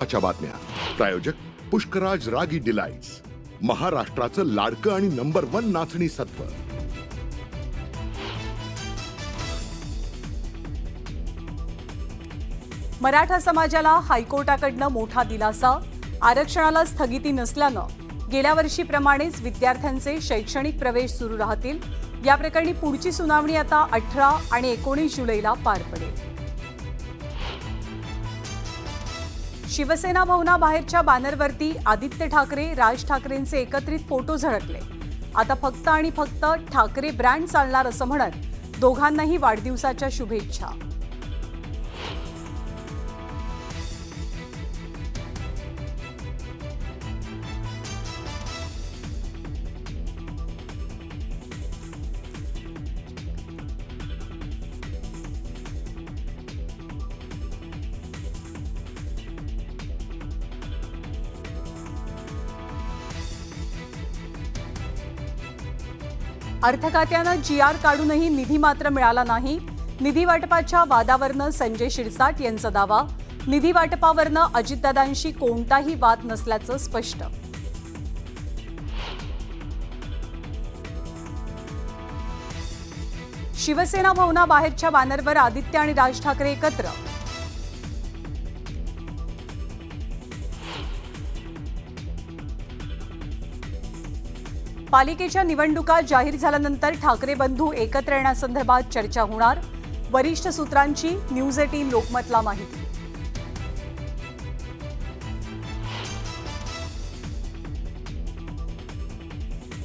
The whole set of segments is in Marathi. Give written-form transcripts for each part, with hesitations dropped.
अच्छा बातम्या. प्रायोजक पुष्कराज रागी डिलाइट्स, महाराष्ट्राचं लाडकं आणि नंबर 1 नाचणी सत्व. मराठा समाजाला हायकोर्टाकडनं मोठा दिलासा. आरक्षणाला स्थगिती नसल्यानं गेल्या वर्षीप्रमाणेच विद्यार्थ्यांचे शैक्षणिक प्रवेश सुरू राहतील. या प्रकरणी पुढची सुनावणी आता 18 आणि 19 जुलैला पार पडेल. शिवसेना भवनाबाहेरच्या बॅनरवरती आदित्य ठाकरे, राज ठाकरेंचे एकत्रित फोटो झळकले. आता फक्त आणि फक्त ठाकरे ब्रँड चालणार असं म्हणत दोघांनाही वाढदिवसाच्या शुभेच्छा. अर्थ खात्यानं GR काढूनही निधी मात्र मिळाला नाही. निधी वाटपाच्या वादावरनं संजय शिरसाट यांचा दावा. निधी वाटपावरनं अजितदादांशी कोणताही वाद नसल्याचं स्पष्ट. शिवसेना भवनाबाहेरच्या बॅनरवर आदित्य आणि राज ठाकरे एकत्र. पालिकेच्या निवडणुका जाहीर झाल्यानंतर ठाकरे बंधू एकत्र येण्यासंदर्भात चर्चा होणार. वरिष्ठ सूत्रांची न्यूज 18 लोकमतला माहिती.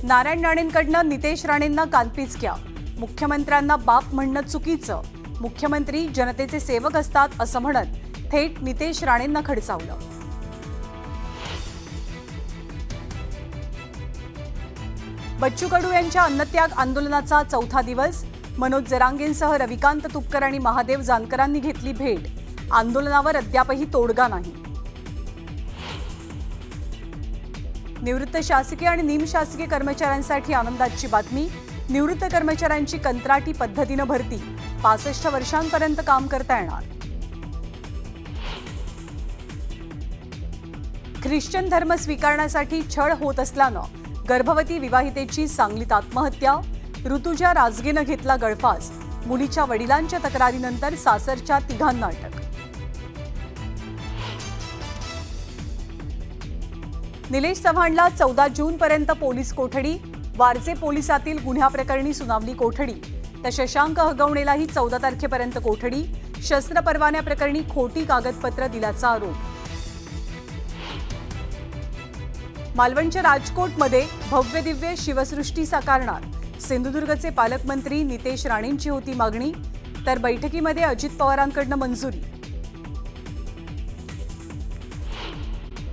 नारायण राणेंकडनं नितेश राणेंना कानपिचक्या. मुख्यमंत्र्यांना बाप म्हणणं चुकीचं. मुख्यमंत्री जनतेचे सेवक असतात असं म्हणत थेट नितेश राणेंना खडसावलं. बच्चू कडू यांच्या अन्नत्याग आंदोलनाचा 4था दिवस. मनोज जरांगेंसह रविकांत तुपकर आणि महादेव जानकरांनी घेतली भेट. आंदोलनावर अद्यापही तोडगा नाही. निवृत्त शासकीय आणि निमशासकीय कर्मचाऱ्यांसाठी आनंदाची बातमी. निवृत्त कर्मचाऱ्यांची कंत्राटी पद्धतीनं भरती. 65 वर्षांपर्यंत काम करता येणार. ख्रिश्चन धर्म स्वीकारण्यासाठी छळ होत असल्यानं गर्भवती विवाहितेची सांगलीत आत्महत्या. ऋतुजा राजगेनं घेतला गळफास. मुलीच्या वडिलांच्या तक्रारीनंतर सासरच्या तिघांना अटक. निलेश चव्हाणला 14 जूनपर्यंत पोलीस कोठडी. वारजे पोलिसातील गुन्ह्याप्रकरणी सुनावणी कोठडी. तर शशांक हगवणेलाही 14 तारखेपर्यंत कोठडी. शस्त्र परवान्याप्रकरणी खोटी कागदपत्र दिल्याचा आरोप. मालवणच्या राजकोटमध्ये भव्य दिव्य शिवसृष्टी साकारणार. सिंधुदुर्गचे पालकमंत्री नितेश राणेंची होती मागणी. तर बैठकीमध्ये अजित पवारांकडनं मंजुरी.